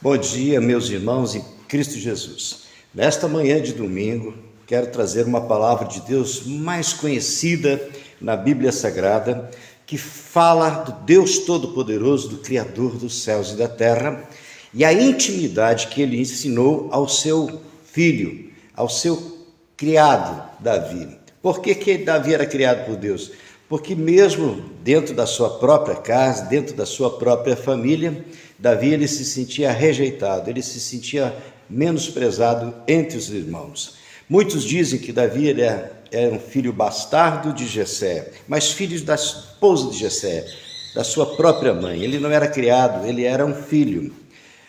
Bom dia, meus irmãos em Cristo Jesus. Nesta manhã de domingo, quero trazer uma palavra de Deus mais conhecida na Bíblia Sagrada, que fala do Deus Todo-Poderoso, do Criador dos céus e da terra, e a intimidade que ele ensinou ao seu filho, ao seu criado Davi. Por que Davi era criado por Deus? Porque mesmo dentro da sua própria casa, dentro da sua própria família, Davi ele se sentia rejeitado, ele se sentia menosprezado entre os irmãos. Muitos dizem que Davi ele era um filho bastardo de Jessé, mas filho da esposa de Jessé, da sua própria mãe. Ele não era criado, ele era um filho.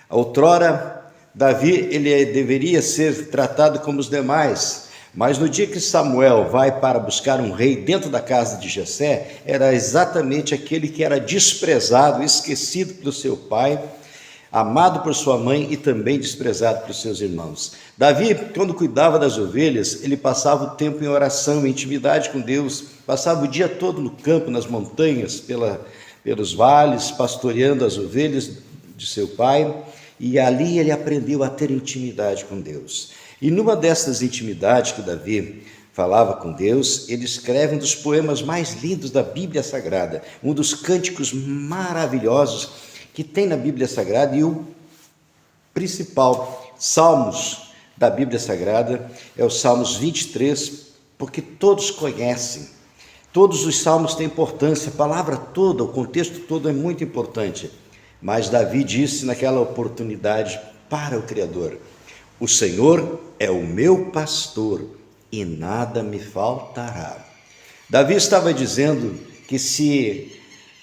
Outrora, Davi ele deveria ser tratado como os demais, mas no dia que Samuel vai para buscar um rei dentro da casa de Jessé, era exatamente aquele que era desprezado, esquecido pelo seu pai, amado por sua mãe e também desprezado pelos seus irmãos. Davi, quando cuidava das ovelhas, ele passava o tempo em oração, em intimidade com Deus, passava o dia todo no campo, nas montanhas, pelos vales, pastoreando as ovelhas de seu pai, e ali ele aprendeu a ter intimidade com Deus. E numa dessas intimidades que Davi falava com Deus, ele escreve um dos poemas mais lindos da Bíblia Sagrada, um dos cânticos maravilhosos que tem na Bíblia Sagrada, e o principal Salmos da Bíblia Sagrada é o Salmos 23, porque todos conhecem, todos os salmos têm importância, a palavra toda, o contexto todo é muito importante, mas Davi disse naquela oportunidade para o Criador: o Senhor é o meu pastor e nada me faltará. Davi estava dizendo que se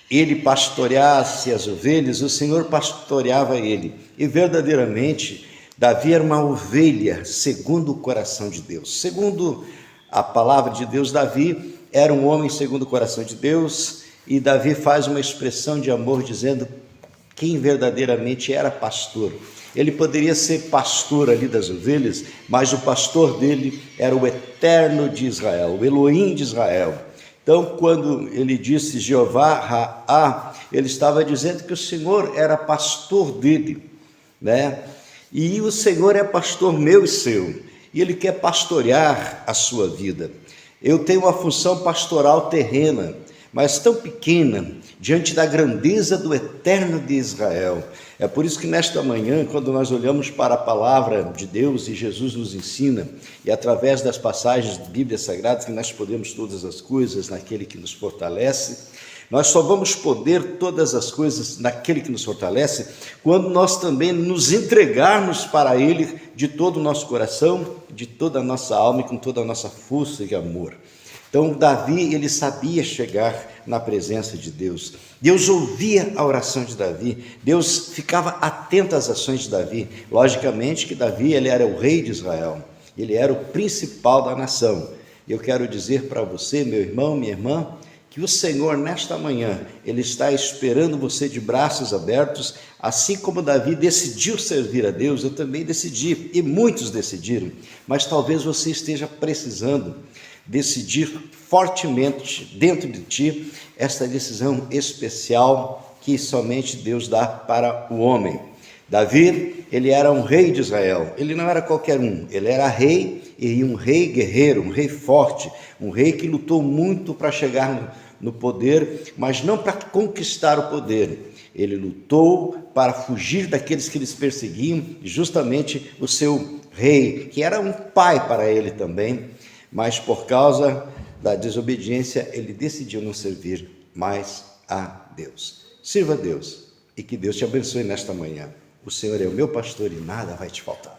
ele pastoreasse as ovelhas, o Senhor pastoreava ele. E verdadeiramente, Davi era uma ovelha segundo o coração de Deus. Segundo a palavra de Deus, Davi era um homem segundo o coração de Deus, e Davi faz uma expressão de amor dizendo quem verdadeiramente era pastor. Ele poderia ser pastor ali das ovelhas, mas o pastor dele era o Eterno de Israel, o Elohim de Israel. Então, quando ele disse Jeová Raá, ele estava dizendo que o Senhor era pastor dele, né? E o Senhor é pastor meu e seu, e ele quer pastorear a sua vida. Eu tenho uma função pastoral terrena, mas tão pequena, diante da grandeza do Eterno de Israel. É por isso que nesta manhã, quando nós olhamos para a palavra de Deus e Jesus nos ensina, e através das passagens da Bíblia Sagrada, que nós podemos todas as coisas naquele que nos fortalece, nós só vamos poder todas as coisas naquele que nos fortalece, quando nós também nos entregarmos para Ele de todo o nosso coração, de toda a nossa alma e com toda a nossa força e amor. Então, Davi, ele sabia chegar na presença de Deus. Deus ouvia a oração de Davi. Deus ficava atento às ações de Davi. Logicamente que Davi, ele era o rei de Israel. Ele era o principal da nação. E eu quero dizer para você, meu irmão, minha irmã, que o Senhor, nesta manhã, Ele está esperando você de braços abertos, assim como Davi decidiu servir a Deus, eu também decidi, e muitos decidiram, mas talvez você esteja precisando decidir fortemente dentro de ti esta decisão especial que somente Deus dá para o homem. Davi, ele era um rei de Israel, ele não era qualquer um, ele era rei e um rei guerreiro, um rei forte, um rei que lutou muito para chegar no poder, mas não para conquistar o poder. Ele lutou para fugir daqueles que eles perseguiam, justamente o seu rei, que era um pai para ele também, mas por causa da desobediência, ele decidiu não servir mais a Deus. Sirva a Deus e que Deus te abençoe nesta manhã. O Senhor é o meu pastor e nada vai te faltar.